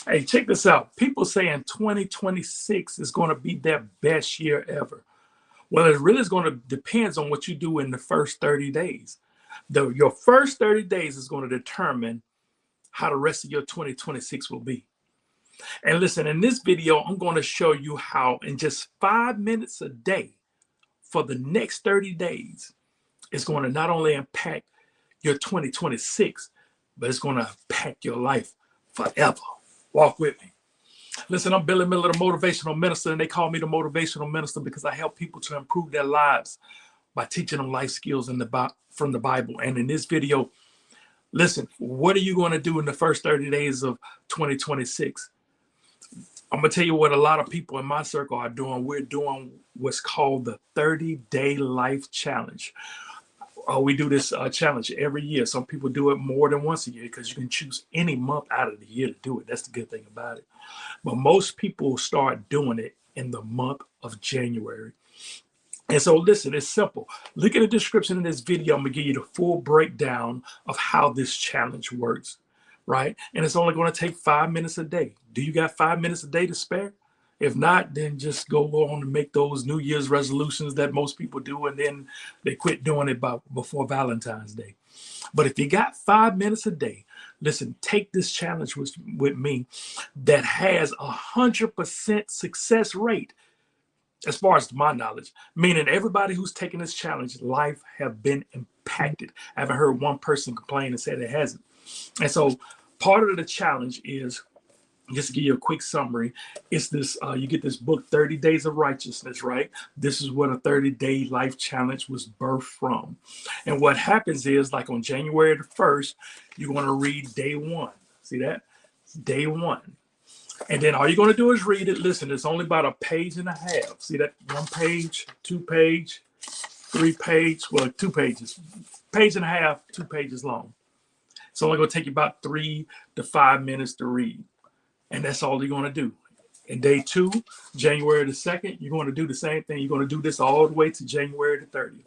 Hey, check this out. People saying 2026 is going to be their best year ever. Well, it really is going to depends on what you do in the first 30 days. Your first 30 days is going to determine how the rest of your 2026 will be. And listen, in this video, I'm going to show you how in just 5 minutes a day for the next 30 days, it's going to not only impact your 2026, but it's going to impact your life forever. Walk with me. Listen, I'm Billy Miller, the motivational minister, and they call me the motivational minister because I help people to improve their lives by teaching them life skills from the Bible. And in this video, listen, what are you going to do in the first 30 days of 2026? I'm going to tell you what a lot of people in my circle are doing. We're doing what's called the 30-day life challenge. We do this challenge every year. Some people do it more than once a year because you can choose any month out of the year to do it. That's the good thing about it. But most people start doing it in the month of January. And so listen, it's simple. Look at the description in this video. I'm going to give you the full breakdown of how this challenge works, right? And it's only going to take 5 minutes a day. Do you got 5 minutes a day to spare? If not, then just go on and make those New Year's resolutions that most people do, and then they quit doing it before Valentine's Day. But if you got 5 minutes a day, listen, take this challenge with me that has 100% success rate, as far as my knowledge, meaning everybody who's taken this challenge, life have been impacted. I haven't heard one person complain and said it hasn't. And so part of the challenge is, just to give you a quick summary, it's this, you get this book, 30 Days of Righteousness, right? This is what a 30-day life challenge was birthed from. And what happens is, like on January the 1st, you're going to read day one. See that? Day one. And then all you're going to do is read it. Listen, it's only about a page and a half. See that? 1 page, 2 page, 3 page, well, 2 pages. Page and a half, 2 pages long. It's only going to take you about 3 to 5 minutes to read. And that's all you're going to do. In day 2, January the 2nd, you're going to do the same thing. You're going to do this all the way to January the 30th.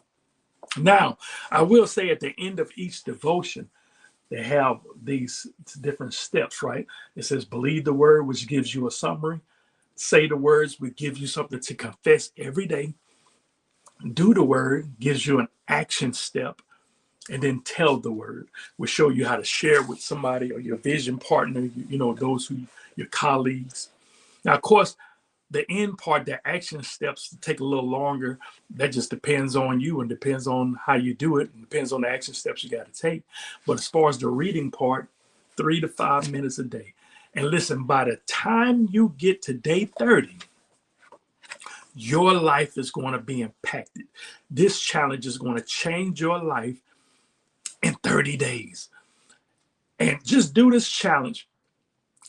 Now, I will say at the end of each devotion, they have these different steps, right? It says, believe the word, which gives you a summary. Say the words, which gives you something to confess every day. Do the word, gives you an action step. And then tell the word, will show you how to share with somebody or your vision partner, those who your colleagues. Now, of course, the end part, the action steps take a little longer. That just depends on you and depends on how you do it. And depends on the action steps you got to take. But as far as the reading part, 3 to 5 minutes a day. And listen, by the time you get to day 30, your life is going to be impacted. This challenge is going to change your life in 30 days. And just do this challenge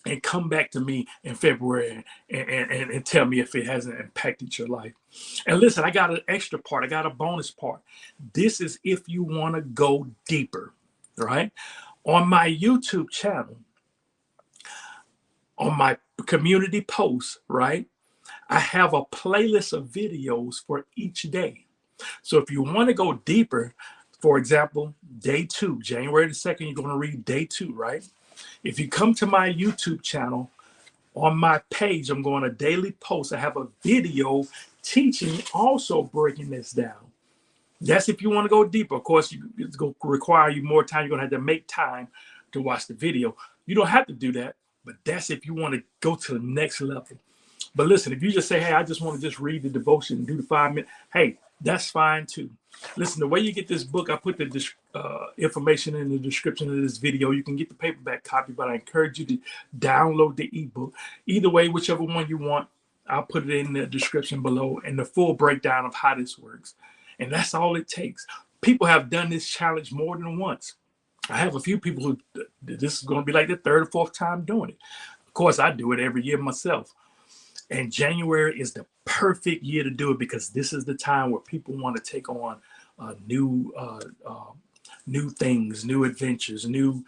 and come back to me in February and tell me if it hasn't impacted your life. And listen, I got an extra part. I got a bonus part. This is if you want to go deeper, right? On my YouTube channel, on my community posts, right? I have a playlist of videos for each day. So if you want to go deeper, for example, day 2, January the 2nd, you're going to read day 2, right? If you come to my YouTube channel, on my page, I'm going to daily post. I have a video teaching, also breaking this down. That's if you want to go deeper. Of course, it's going to require you more time. You're going to have to make time to watch the video. You don't have to do that, but that's if you want to go to the next level. But listen, if you just say, hey, I just want to just read the devotion and do the 5 minutes, hey, that's fine too. Listen, the way you get this book, I put the information in the description of this video. You can get the paperback copy, but I encourage you to download the ebook. Either way, whichever one you want, I'll put it in the description below and the full breakdown of how this works. And that's all it takes. People have done this challenge more than once. I have a few people who, this is going to be like the 3rd or 4th time doing it. Of course, I do it every year myself. And January is the perfect year to do it because this is the time where people want to take on new things, new adventures, new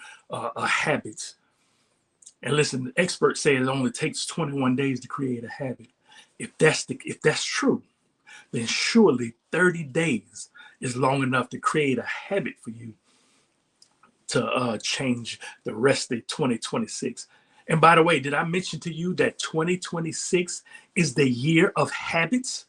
habits. And listen, the experts say it only takes 21 days to create a habit. If that's true, then surely 30 days is long enough to create a habit for you to change the rest of 2026. And by the way, did I mention to you that 2026 is the year of habits?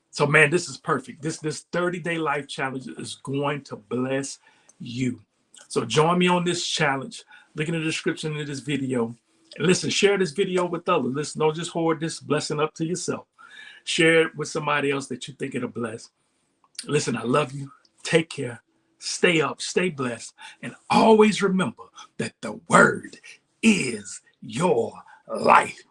So man, this is perfect. This 30-day life challenge is going to bless you. So join me on this challenge. Look in the description of this video. And listen, share this video with others. Listen, don't just hoard this blessing up to yourself. Share it with somebody else that you think it'll bless. Listen, I love you. Take care. Stay up, stay blessed, and always remember that the word is your life.